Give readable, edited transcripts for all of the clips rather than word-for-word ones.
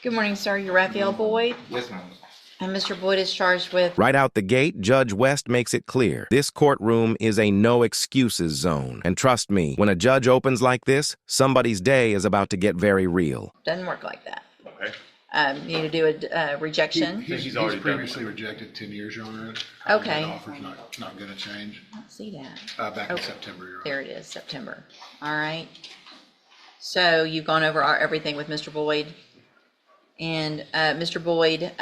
Good morning, sir. You're Raphael Boyd, Yes, ma'am. and Mr. Boyd is charged with... Right out the gate, Judge West makes it clear. This courtroom is a no-excuses zone. And trust me, when a judge opens like this, somebody's day is about to get very real. Doesn't work like that. Okay. You need to do a rejection. He's already previously rejected 10 years, Your Honor. Okay. That offer's not going to change. I don't see that. Back in Okay. September, Your Honor. There it is, September. All right. So you've gone over everything with Mr. Boyd. And Mr. Boyd,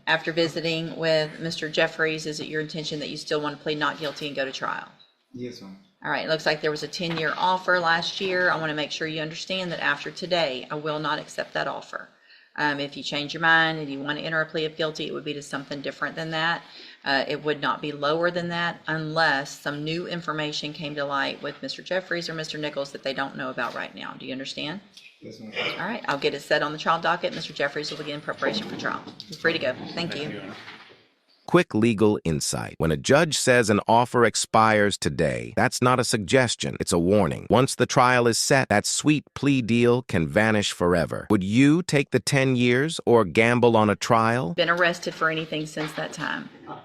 after visiting with Mr. Jeffries, is it your intention that you still want to plead not guilty and go to trial? Yes, ma'am. All right, it looks like there was a 10-year offer last year. I want to make sure you understand that after today, I will not accept that offer. If you change your mind and you want to enter a plea of guilty, it would be to something different than that. It would not be lower than that unless some new information came to light with Mr. Jeffries or Mr. Nichols that they don't know about right now. Do you understand? Yes, ma'am. All right, I'll get it set on the trial docket. Mr. Jeffries will begin preparation for trial. You're free to go. Thank you. Quick legal insight. When a judge says an offer expires today, that's not a suggestion, it's a warning. Once the trial is set, that sweet plea deal can vanish forever. Would you take the 10 years or gamble on a trial? Been arrested for anything since that time? All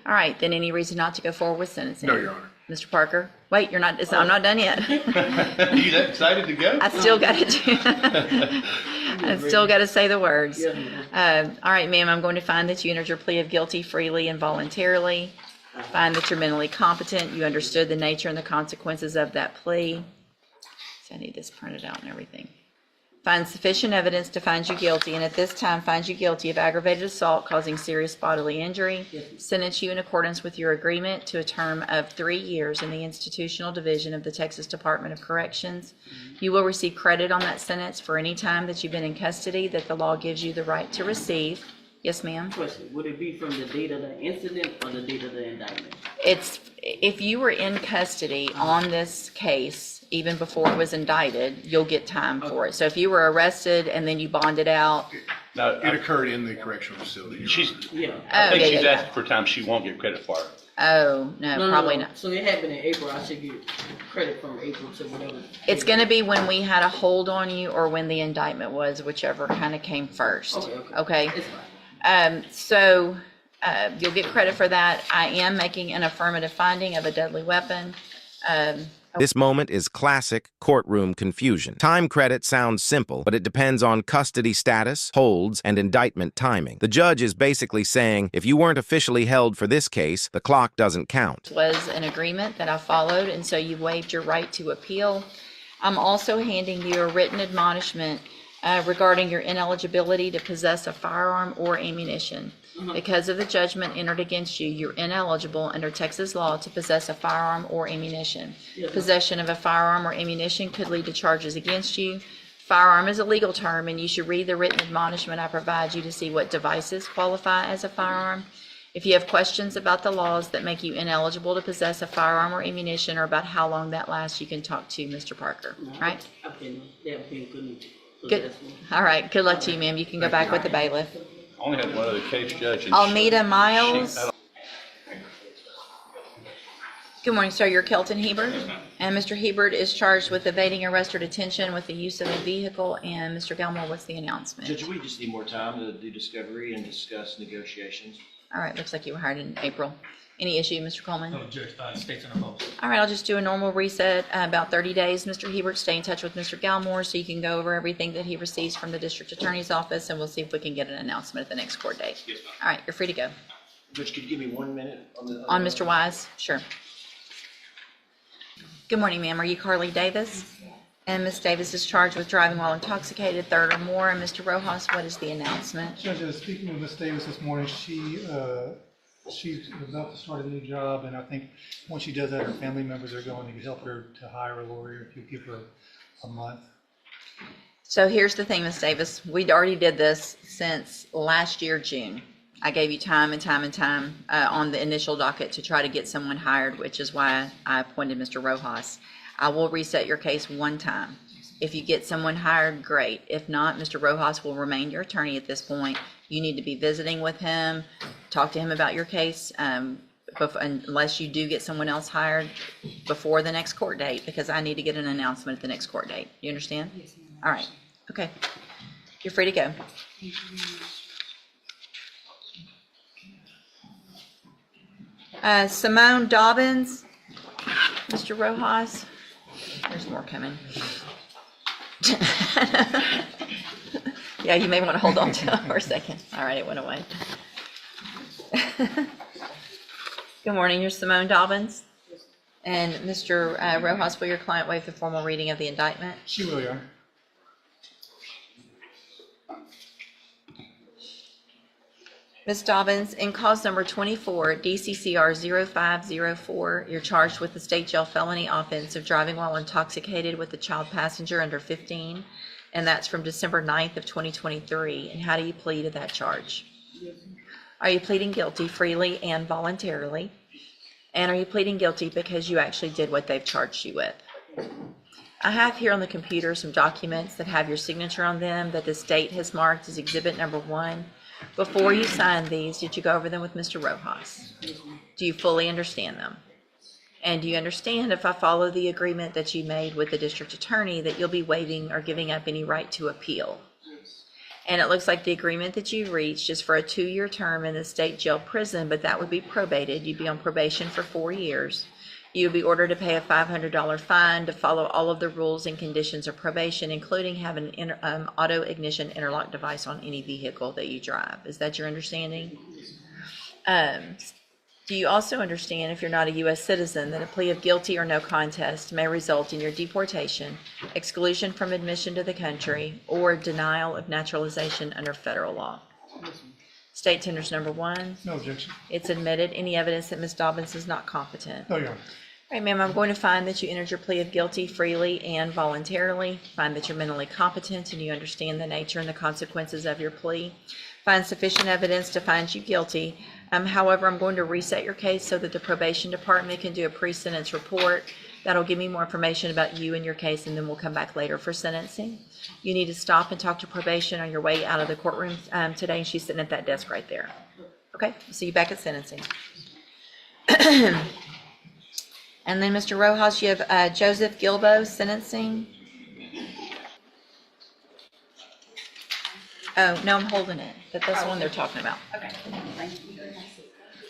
right, then any reason not to go forward with sentencing? No, Your Honor. Mr. Parker? Wait, you're not, I'm not done yet. Are you that excited to go? I still got to do, I still got to say the words. All right, ma'am, I'm going to find that you entered your plea of guilty freely and voluntarily. Find that you're mentally competent. You understood the nature and the consequences of that plea. So I need this printed out and everything. Find sufficient evidence to find you guilty, and at this time find you guilty of aggravated assault causing serious bodily injury. Sentence you in accordance with your agreement to a term of 3 years in the institutional division of the Texas Department of Corrections. You will receive credit on that sentence for any time that you've been in custody that the law gives you the right to receive. Yes, ma'am? Question, would it be from the date of the incident or the date of the indictment? It's, if you were in custody on this case, even before it was indicted, you'll get time for it. So if you were arrested and then you bonded out, No, It occurred in the correctional facility, Your she's, Honor. Yeah. I think yeah, she's yeah, asking for time she won't get credit for it. oh, no, probably not. So it happened in April, I should get credit from April to whatever. It's gonna be when we had a hold on you or when the indictment was, whichever kind of came first. Okay? It's fine. So you'll get credit for that. I am making an affirmative finding of a deadly weapon. This moment is classic courtroom confusion. Time credit sounds simple, but it depends on custody status, holds, and indictment timing. The judge is basically saying, if you weren't officially held for this case, the clock doesn't count. Was an agreement that I followed, and so you waived your right to appeal. I'm also handing you a written admonishment regarding your ineligibility to possess a firearm or ammunition. Because of the judgment entered against you, you're ineligible under Texas law to possess a firearm or ammunition. Possession of a firearm or ammunition could lead to charges against you. Firearm is a legal term, and you should read the written admonishment I provide you to see what devices qualify as a firearm. If you have questions about the laws that make you ineligible to possess a firearm or ammunition, or about how long that lasts, you can talk to Mr. Parker, right? Okay, that being good. Good. All right, good luck to you, ma'am. You can go back with the bailiff. I only had one other case, Judge. and Almeida Miles. she- Good morning, sir. You're Kelton Heert. And Mr. Heert is charged with evading arrest or detention with the use of a vehicle. And Mr. Gilmore, what's the announcement? Judge, we just need more time to do discovery and discuss negotiations. All right, looks like you were hired in April. Any issue, Mr. Coleman? No, Judge, states and opposed. All right, I'll just do a normal reset, about 30 days. Mr. Heert, stay in touch with Mr. Gilmore so you can go over everything that he receives from the district attorney's office, and we'll see if we can get an announcement at the next court date. All right, you're free to go. Judge, could you give me 1 minute on the? On Mr. Wise? Sure. Good morning, ma'am. Are you Carly Davis? And Ms. Davis is charged with driving while intoxicated, third or more. And Mr. Rojas, what is the announcement? Judge, speaking with Ms. Davis this morning, she's about to start a new job, and I think once she does that, her family members are going to help her to hire a lawyer if you give her a month. So here's the thing, Ms. Davis. We already did this since last year, June. I gave you time and time and time on the initial docket to try to get someone hired, which is why I appointed Mr. Rojas. I will reset your case one time. If you get someone hired, great. If not, Mr. Rojas will remain your attorney at this point. You need to be visiting with him, talk to him about your case, unless you do get someone else hired before the next court date, because I need to get an announcement at the next court date. You understand? Yes, ma'am. All right. Okay. You're free to go. Simone Dobbins, Mr. Rojas. There's more coming. Yeah, you may want to hold on to it for a second. All right, it went away. Good morning, you're Simone Dobbins. And Mr. Rojas, will your client waive the formal reading of the indictment? She will, Your Honor. Ms. Dobbins, in cause number 24, DCCR 0504, you're charged with the state jail felony offense of driving while intoxicated with a child passenger under 15, and that's from December 9th of 2023. And how do you plead to that charge? Are you pleading guilty freely and voluntarily? And are you pleading guilty because you actually did what they've charged you with? I have here on the computer some documents that have your signature on them that the state has marked as exhibit number 1. Before you signed these, did you go over them with Mr. Rojas? Do you fully understand them? And do you understand, if I follow the agreement that you made with the district attorney, that you'll be waiving or giving up any right to appeal? And it looks like the agreement that you reached is for a 2-year term in the state jail prison, but that would be probated. You'd be on probation for 4 years. You would be ordered to pay a $500 fine to follow all of the rules and conditions of probation, including having an auto ignition interlock device on any vehicle that you drive. Is that your understanding? Do you also understand, if you're not a U.S. citizen, that a plea of guilty or no contest may result in your deportation, exclusion from admission to the country, or denial of naturalization under federal law? State tenders number 1. No objection. It's admitted. Any evidence that Ms. Dobbins is not competent? No, Your Honor. All right, ma'am, I'm going to find that you entered your plea of guilty freely and voluntarily. Find that you're mentally competent and you understand the nature and the consequences of your plea. Find sufficient evidence to find you guilty. However, I'm going to reset your case so that the probation department can do a pre-sentence report. That'll give me more information about you and your case, and then we'll come back later for sentencing. You need to stop and talk to probation on your way out of the courtroom today, and she's sitting at that desk right there. Okay, see you back at sentencing. And then, Mr. Rojas, you have Joseph Gilbo sentencing. Oh, no, I'm holding it, but that's the one they're talking about. Okay.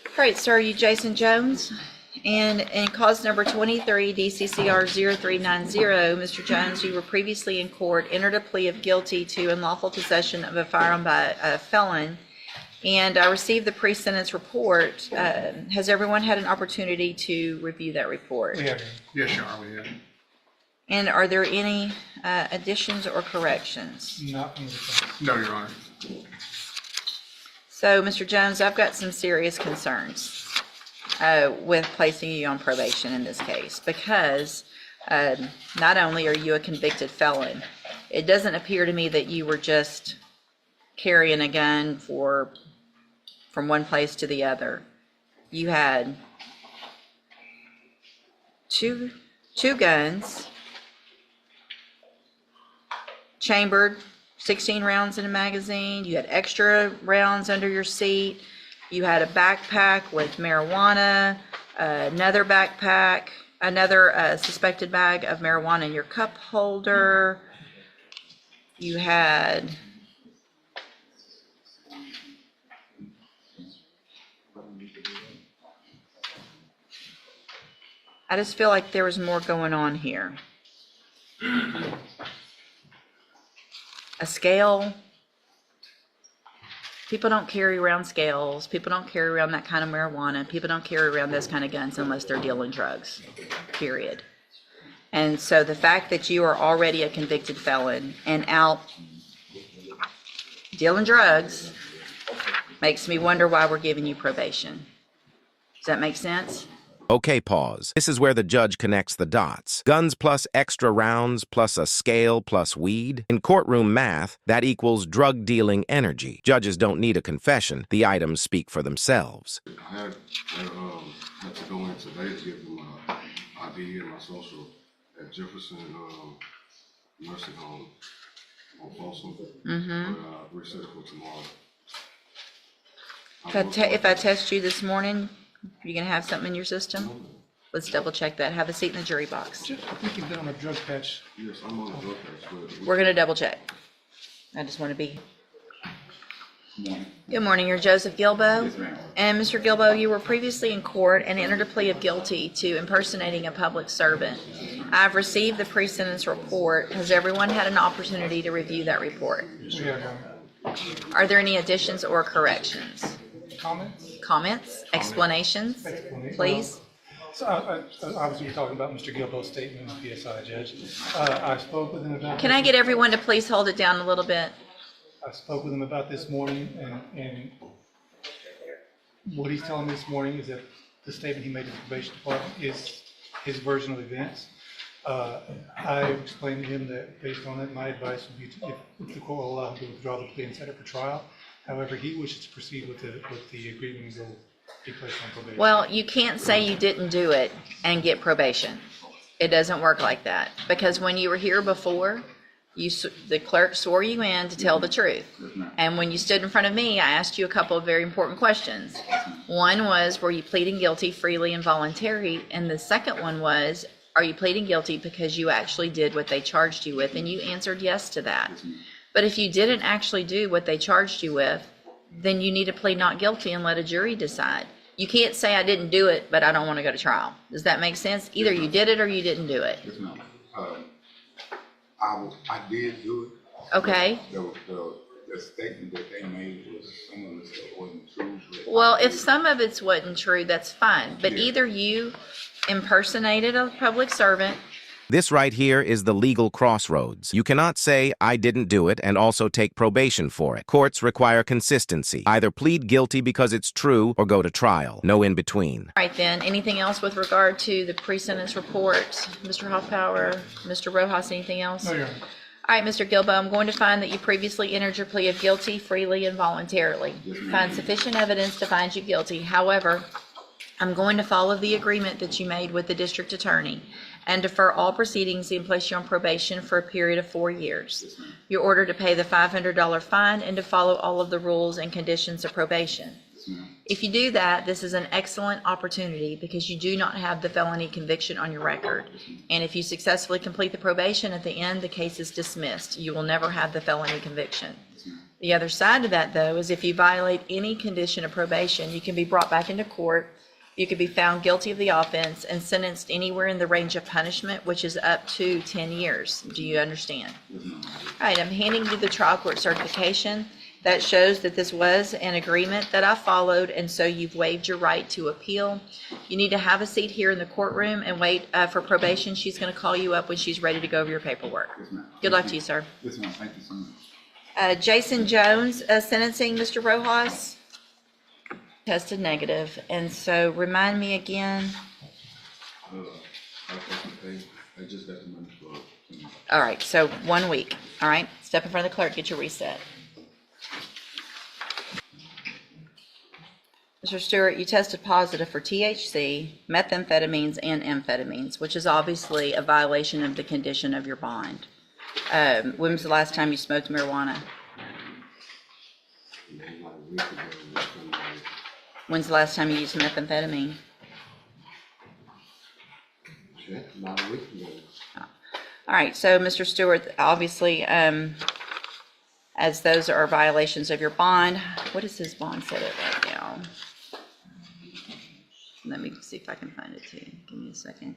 All right, sir, you Jason Jones. And in cause number 23, DCCR 0390, Mr. Jones, you were previously in court, entered a plea of guilty to unlawful possession of a firearm by a felon. And I received the pre-sentence report. Has everyone had an opportunity to review that report? We have, Your Honor. Yes, Your Honor, we have. And are there any additions or corrections? Not from the defense. No, Your Honor. So, Mr. Jones, I've got some serious concerns with placing you on probation in this case, because not only are you a convicted felon, it doesn't appear to me that you were just carrying a gun from one place to the other. You had two guns, chambered, 16 rounds in a magazine. You had extra rounds under your seat. You had a backpack with marijuana, another backpack, another suspected bag of marijuana in your cup holder. You had I just feel like there was more going on here. A scale. People don't carry around scales. People don't carry around that kind of marijuana. People don't carry around those kind of guns unless they're dealing drugs, period. And so the fact that you are already a convicted felon and out dealing drugs makes me wonder why we're giving you probation. Does that make sense? Okay, pause. This is where the judge connects the dots. Guns plus extra rounds plus a scale plus weed. In courtroom math, that equals drug-dealing energy. Judges don't need a confession. The items speak for themselves. I had to go in today to get my ID and my social at Jefferson nursing home on Folsom. But we're set for tomorrow. If I test you this morning, you're going to have something in your system? Let's double check that. Have a seat in the jury box. I think you've been on a drug patch. Yes, I'm on the drug test. We're going to double check. I just want to be Good morning, you're Joseph Gilbo. And Mr. Gilbo, you were previously in court and entered a plea of guilty to impersonating a public servant. I've received the pre-sentence report. Has everyone had an opportunity to review that report? Are there any additions or corrections? Comments? Explanations? Please? So, obviously, you're talking about Mr. Gilbo's statement as PSI judge. I spoke with him about. Can I get everyone to please hold it down a little bit? I spoke with him about this morning, and what he's telling me this morning is that the statement he made to the probation department is his version of events. I explained to him that based on that, my advice would be if the court will allow him to withdraw the plea and set it for trial. However, he wishes to proceed with the agreement and go be placed on probation. Well, you can't say you didn't do it and get probation. It doesn't work like that, because when you were here before, the clerk swore you in to tell the truth. And when you stood in front of me, I asked you a couple of very important questions. One was, were you pleading guilty freely and voluntarily? And the second one was, are you pleading guilty because you actually did what they charged you with? And you answered yes to that. But if you didn't actually do what they charged you with, then you need to plead not guilty and let a jury decide. You can't say I didn't do it, but I don't want to go to trial. Does that make sense? Either you did it or you didn't do it. I did do it. Okay. The statement that they made was some of it wasn't true. Well, if some of it wasn't true, that's fine. But either you impersonated a public servant. This right here is the legal crossroads. You cannot say, I didn't do it, and also take probation for it. Courts require consistency. Either plead guilty because it's true or go to trial. No in between. All right, then. Anything else with regard to the pre-sentence report? Mr. Hoffpower, Mr. Rojas, anything else? No, Your Honor. All right, Mr. Gilbo, I'm going to find that you previously entered your plea of guilty freely and voluntarily. Find sufficient evidence to find you guilty. However, I'm going to follow the agreement that you made with the district attorney and defer all proceedings and place you on probation for a period of 4 years. You're ordered to pay the $500 fine and to follow all of the rules and conditions of probation. If you do that, this is an excellent opportunity because you do not have the felony conviction on your record. And if you successfully complete the probation, at the end, the case is dismissed. You will never have the felony conviction. The other side of that, though, is if you violate any condition of probation, you can be brought back into court. You could be found guilty of the offense and sentenced anywhere in the range of punishment, which is up to 10 years. Do you understand? All right, I'm handing you the trial court certification. That shows that this was an agreement that I followed, and so you've waived your right to appeal. You need to have a seat here in the courtroom and wait for probation. She's going to call you up when she's ready to go over your paperwork. Good luck to you, sir. Yes, ma'am. Thank you so much. Jason Jones, sentencing, Mr. Rojas, tested negative. And so remind me again. I just got the money for it. All right, so 1 week. All right, step in front of the clerk, get your reset. Mr. Stewart, you tested positive for THC, methamphetamines, and amphetamines, which is obviously a violation of the condition of your bond. When was the last time you smoked marijuana? When's the last time you used methamphetamine? Not a week ago. All right, so Mr. Stewart, obviously, as those are violations of your bond, what is his bond set at right now? Let me see if I can find it too. Give me a second.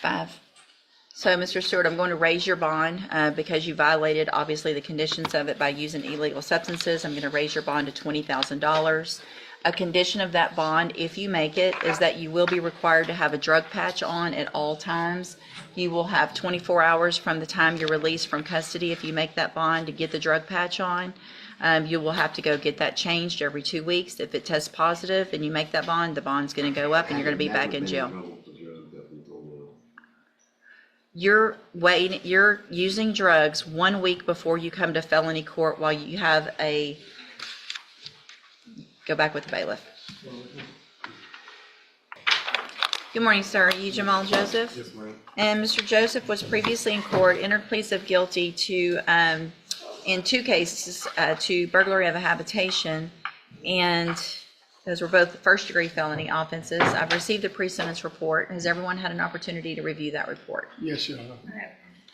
$5. So, Mr. Stewart, I'm going to raise your bond because you violated, obviously, the conditions of it by using illegal substances. I'm going to raise your bond to $20,000. A condition of that bond, if you make it, is that you will be required to have a drug patch on at all times. You will have 24 hours from the time you're released from custody if you make that bond to get the drug patch on. You will have to go get that changed every 2 weeks. If it tests positive and you make that bond, the bond's going to go up and you're going to be back in jail. You're using drugs 1 week before you come to felony court while you have a, go back with the bailiff. Good morning, sir. Are you Jamal Joseph? Yes, ma'am. And Mr. Joseph was previously in court, entered pleas of guilty to in 2 cases to burglary of a habitation, and those were both first-degree felony offenses. I've received the pre-sentence report. Has everyone had an opportunity to review that report? Yes, Your Honor.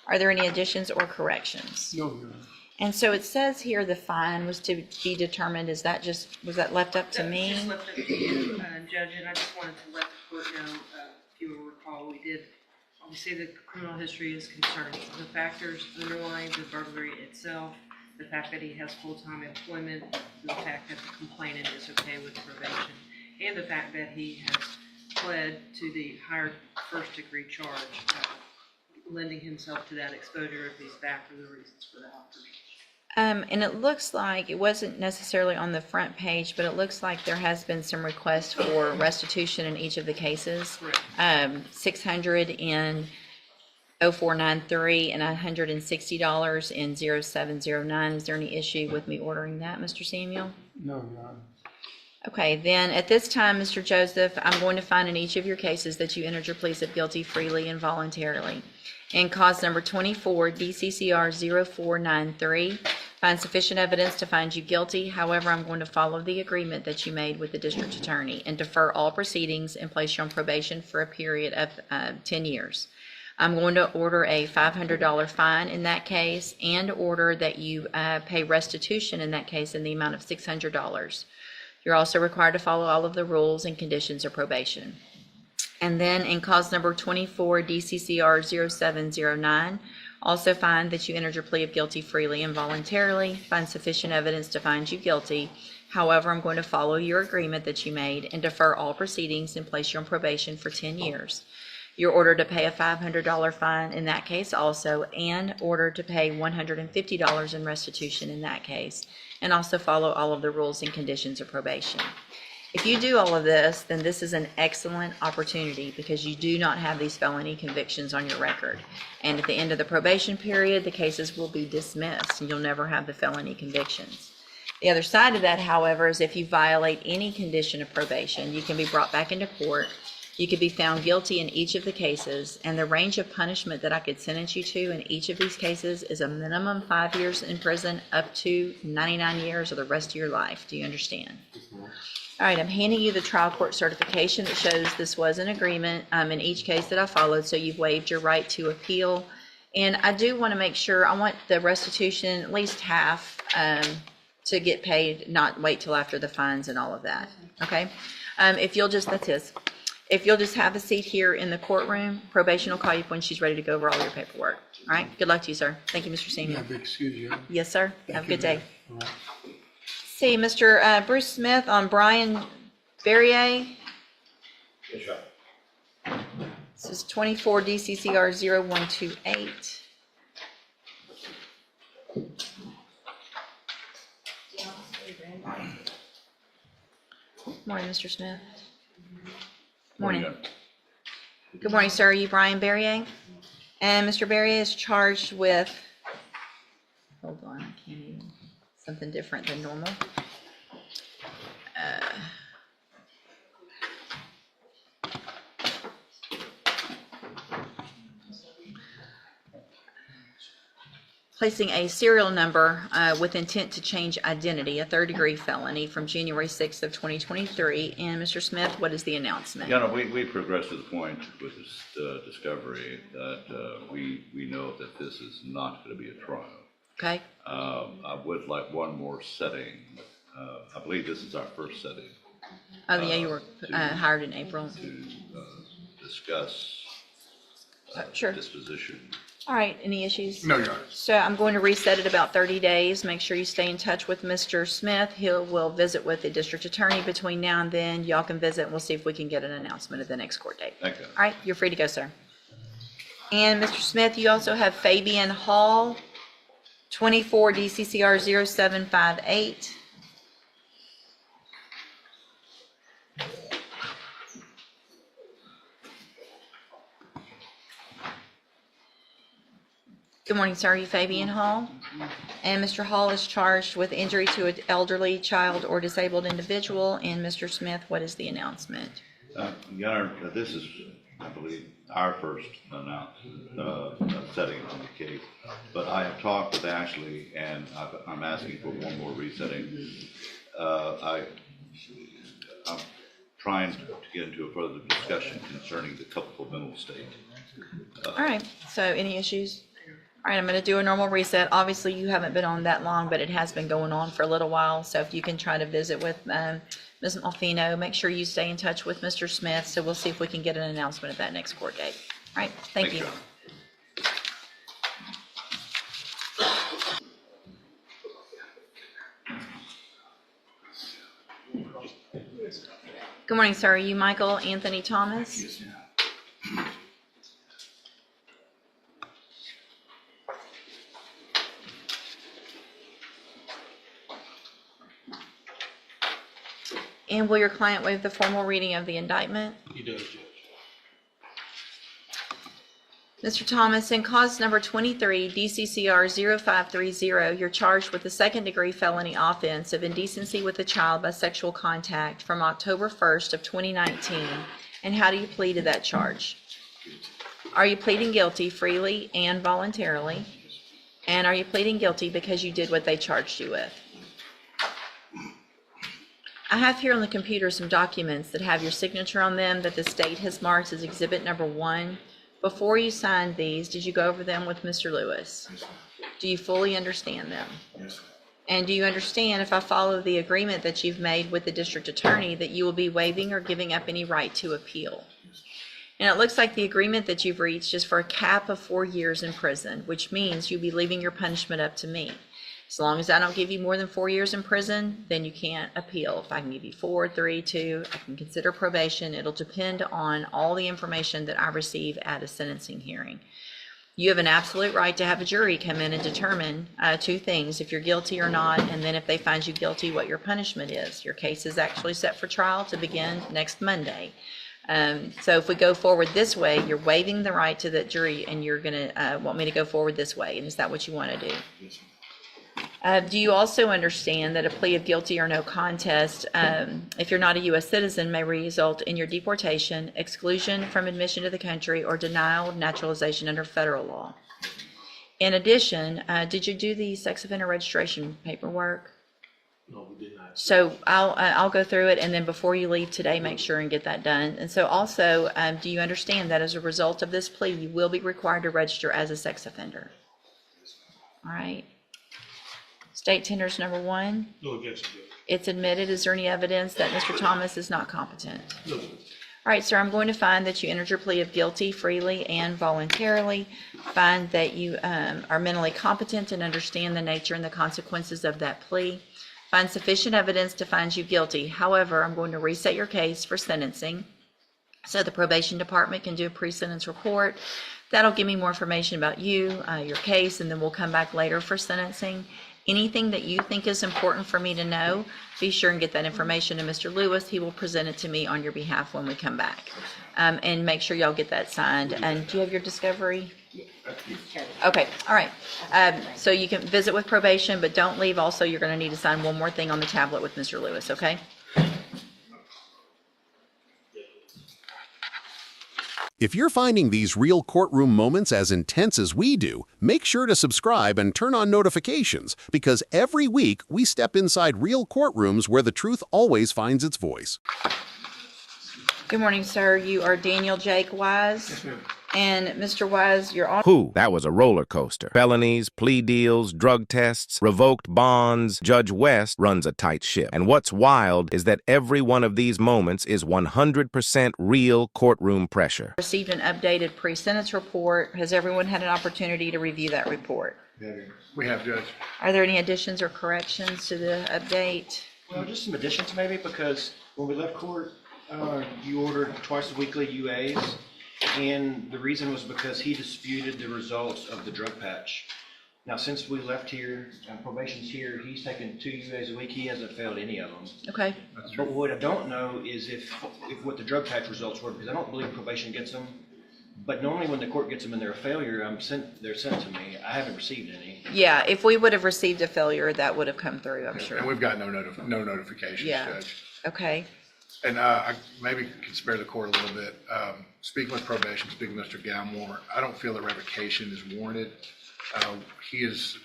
Are there any additions or corrections? No, Your Honor. And so it says here the fine was to be determined. Is that was that left up to Just me? left up to you, Judge, and I just wanted to let the court know, if you will recall, we did, obviously the criminal history is concerned. The factors underlying the burglary itself, the fact that he has full-time employment, the fact that the complainant is okay with probation, and the fact that he has pled to the higher first-degree charge, lending himself to that exposure if he's back for the reasons for the alteration. And it looks like, it wasn't necessarily on the front page, but it looks like there has been some requests for restitution in each of the cases. Correct. 600 in 0493 and $160 in 0709. Is there any issue with me ordering that, Mr. Samuel? No, Your Honor. Okay, then at this time, Mr. Joseph, I'm going to find in each of your cases that you entered your pleas of guilty freely and voluntarily. In cause number 24, DCCR 0493, find sufficient evidence to find you guilty. However, I'm going to follow the agreement that you made with the district attorney and defer all proceedings and place you on probation for a period of 10 years. I'm going to order a $500 fine in that case and order that you pay restitution in that case in the amount of $600. You're also required to follow all of the rules and conditions of probation. And then in cause number 24, DCCR 0709, also find that you entered your plea of guilty freely and voluntarily, find sufficient evidence to find you guilty. However, I'm going to follow your agreement that you made and defer all proceedings and place you on probation for 10 years. You're ordered to pay a $500 fine in that case also, and ordered to pay $150 in restitution in that case, and also follow all of the rules and conditions of probation. If you do all of this, then this is an excellent opportunity because you do not have these felony convictions on your record. And at the end of the probation period, the cases will be dismissed and you'll never have the felony convictions. The other side of that, however, is if you violate any condition of probation, you can be brought back into court. You could be found guilty in each of the cases, and the range of punishment that I could sentence you to in each of these cases is a minimum 5 years in prison up to 99 years or the rest of your life. Do you understand? All right, I'm handing you the trial court certification that shows this was an agreement in each case that I followed, so you've waived your right to appeal. And I do want to make sure, I want the restitution, at least half, to get paid, not wait till after the fines and all of that, okay? If you'll just, that's his. If you'll just have a seat here in the courtroom, probation will call you when she's ready to go over all your paperwork. All right, good luck to you, sir. Thank you, Mr. Senior. May I be excused, Your Honor? Yes, sir. Have a good day. All right. See, Mr. Bruce Smith on Brian Berrier. This is 24 DCCR 0128. Morning, Mr. Smith. Morning. Good morning, sir. Are you Brian Berrier? And Mr. Berrier is charged with, hold on, I can't even, something different than normal. Placing a serial number with intent to change identity, a third-degree felony from January 6th of 2023. And Mr. Smith, what is the announcement? You know, we progressed to the point with this discovery that we know that this is not going to be a trial. Okay. I would like one more setting. I believe this is our first setting. Oh, yeah, you were hired in April. To discuss Sure. disposition. All right, any issues? No, Your Honor. So I'm going to reset it about 30 days. Make sure you stay in touch with Mr. Smith. We'll visit with the district attorney between now and then. Y'all can visit and we'll see if we can get an announcement at the next court date. Thank you. All right, you're free to go, sir. And Mr. Smith, you also have Fabian Hall, 24 DCCR 0758. Good morning, sir. Are you Fabian Hall? And Mr. Hall is charged with injury to an elderly, child, or disabled individual. And Mr. Smith, what is the announcement? Your Honor, this is I believe, our first setting on the case. But I have talked with Ashley, and I'm asking for one more resetting. I'm trying to get into a further discussion concerning the culpable mental state. All right, so any issues? All right, I'm going to do a normal reset. Obviously, you haven't been on that long, but it has been going on for a little while. So if you can try to visit with Ms. Malfino, make sure you stay in touch with Mr. Smith. So we'll see if we can get an announcement at that next court date. All right, thank you. John. Good morning, sir. Are you Michael Anthony Thomas? Yes, ma'am. And will your client waive the formal reading of the indictment? He does, Judge. Mr. Thomas, in cause number 23, DCCR 0530, you're charged with the second-degree felony offense of indecency with a child by sexual contact from October 1st of 2019. And how do you plead to that charge? Are you pleading guilty freely and voluntarily? And are you pleading guilty because you did what they charged you with? I have here on the computer some documents that have your signature on them that the state has marked as exhibit number 1. Before you signed these, did you go over them with Mr. Lewis? Yes, ma'am. Do you fully understand them? Yes, ma'am. And do you understand, if I follow the agreement that you've made with the district attorney, that you will be waiving or giving up any right to appeal? And it looks like the agreement that you've reached is for a cap of 4 years in prison, which means you'll be leaving your punishment up to me. As long as I don't give you more than 4 years in prison, then you can't appeal. If I can give you 4, 3, 2, I can consider probation. It'll depend on all the information that I receive at a sentencing hearing. You have an absolute right to have a jury come in and determine 2 things, if you're guilty or not, and then if they find you guilty, what your punishment is. Your case is actually set for trial to begin next Monday. So if we go forward this way, you're waiving the right to that jury, and you're going to want me to go forward this way. And is that what you want to do? Yes, ma'am. Do you also understand that a plea of guilty or no contest, if you're not a U.S. citizen, may result in your deportation, exclusion from admission to the country, or denial of naturalization under federal law? In addition, did you do the sex offender registration paperwork? No, we did not. So I'll go through it, and then before you leave today, make sure and get that done. And so also, do you understand that as a result of this plea, you will be required to register as a sex offender? All right. State tenders number 1. No objection, Judge. It's admitted. Is there any evidence that Mr. Thomas is not competent? No, Judge. All right, sir, I'm going to find that you entered your plea of guilty freely and voluntarily. Find that you are mentally competent and understand the nature and the consequences of that plea. Find sufficient evidence to find you guilty. However, I'm going to reset your case for sentencing so the probation department can do a pre-sentence report. That'll give me more information about you, your case, and then we'll come back later for sentencing. Anything that you think is important for me to know, be sure and get that information to Mr. Lewis. He will present it to me on your behalf when we come back. And make sure y'all get that signed. And do you have your discovery? Okay, all right. So you can visit with probation, but don't leave. Also, you're going to need to sign one more thing on the tablet with Mr. Lewis, okay? If you're finding these real courtroom moments as intense as we do, make sure to subscribe and turn on notifications, because every week we step inside real courtrooms where the truth always finds its voice. Good morning, sir. You are Daniel Jake Wise. Yes, ma'am. And Mr. Wise, you're on. Who? That was a roller coaster. Felonies, plea deals, drug tests, revoked bonds. Judge West runs a tight ship. And what's wild is that every one of these moments is 100% real courtroom pressure. Received an updated pre-sentence report. Has everyone had an opportunity to review that report? We have, Judge. Are there any additions or corrections to the update? Well, just some additions maybe, because when we left court, you ordered twice weekly UAs, and the reason was because he disputed the results of the drug patch. Now, since we left here, and probation's here, he's taken 2 UAs a week. He hasn't failed any of them. Okay. But what I don't know is if what the drug patch results were, because I don't believe probation gets them. But normally when the court gets them and they're a failure, they're sent to me. I haven't received any. Yeah, if we would have received a failure, that would have come through, I'm sure. And we've got no notifications, Yeah. Judge. Okay. And I maybe can spare the court a little bit. Speaking with probation, speaking with Mr. Galmore, I don't feel that revocation is warranted. He is,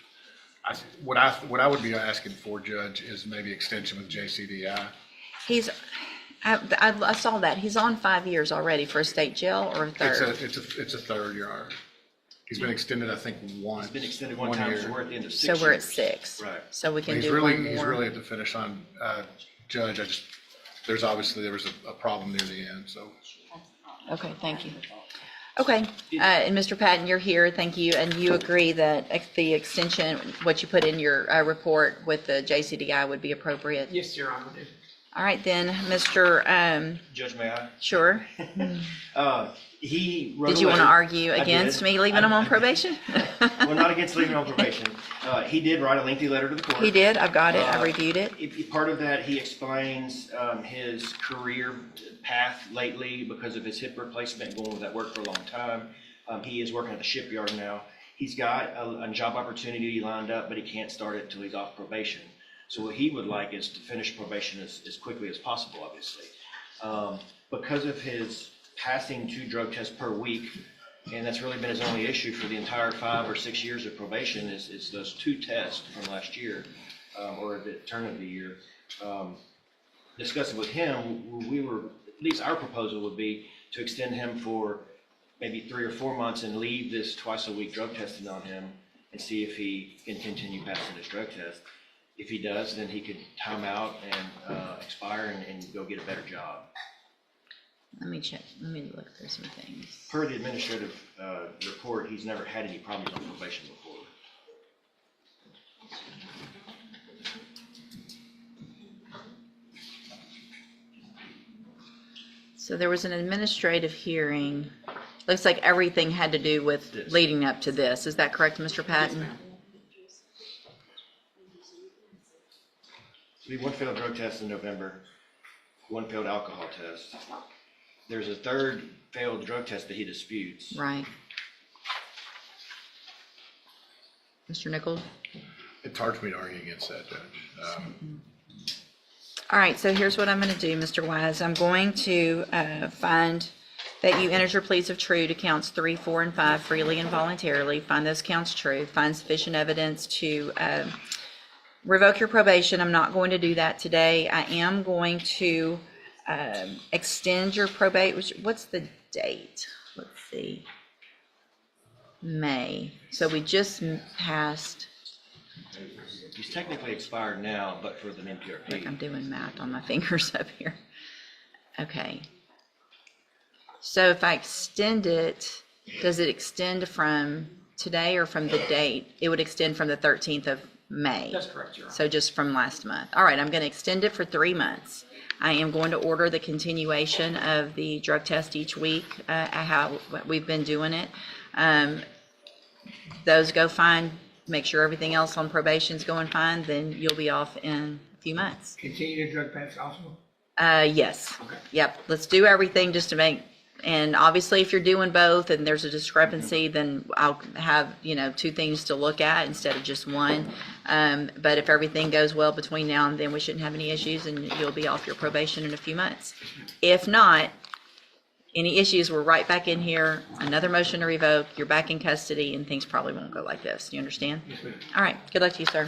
what I would be asking for, Judge, is maybe extension with JCDI. I saw that. He's on 5 years already for a state jail or a third? It's a third, Your Honor. He's been extended, I think, once. It's been extended one time, year. so we're at the end of 6 So years. we're at 6. Right. So we can He's do really, one more. he's really at the finish line, Judge. There was a problem near the end, so. Okay, thank you. Okay, and Mr. Patton, you're here, thank you, and you agree that the extension, what you put in your report with the JCDI would be appropriate? Yes, Your Honor. All right then, Mr. Judge, may I? Sure. He wrote Did you a want to letter- argue I against did. me leaving him on probation? Well, not against leaving on probation. He did write a lengthy letter to the court. He did, I've got it, I reviewed it. Part of that, he explains his career path lately because of his hip replacement, going with that work for a long time. He is working at the shipyard now. He's got a job opportunity lined up, but he can't start it until he's off probation. So what he would like is to finish probation as quickly as possible, obviously. Because of his passing 2 drug tests per week, and that's really been his only issue for the entire 5 or 6 years of probation is those 2 tests from last year, or the turn of the year. Discussing with him, we were, at least our proposal would be to extend him for maybe 3 or 4 months and leave this twice-a-week drug testing on him and see if he can continue passing his drug test. If he does, then he could time out and expire and go get a better job. Let me check, let me look through some things. Per the administrative report, he's never had any problems on probation before. So there was an administrative hearing. Looks like everything had to do with This. leading up to this. Is that correct, Mr. Patton? We had 1 failed drug test in November, 1 failed alcohol test. There's a 3rd failed drug test that he disputes. Right. Mr. Nichols? It's hard for me to argue against that, Judge. All right, so here's what I'm going to do, Mr. Wise. I'm going to find that you entered your pleas of true to counts 3, 4, and 5 freely and voluntarily. Find those counts true. Find sufficient evidence to revoke your probation. I'm not going to do that today. I am going to extend your probation. What's the date? Let's see. May. So we just passed. He's technically expired now, but for the Like NPRP. I'm doing math on my fingers up here. Okay. So if I extend it, does it extend from today or from the date? It would extend from the 13th of May. That's correct, Your Honor. So just from last month. All right, I'm going to extend it for 3 months. I am going to order the continuation of the drug test each week, how we've been doing it. Those go fine. Make sure everything else on probation is going fine, then you'll be off in a few months. Continue the drug test also? Yes. Yep, let's do everything just to make, and obviously if you're doing both and there's a discrepancy, then I'll have, 2 things to look at instead of just one. But if everything goes well between now and then, we shouldn't have any issues and you'll be off your probation in a few months. If not, any issues, we're right back in here, another motion to revoke, you're back in custody, and things probably won't go like this. You understand? All right, good luck to you, sir.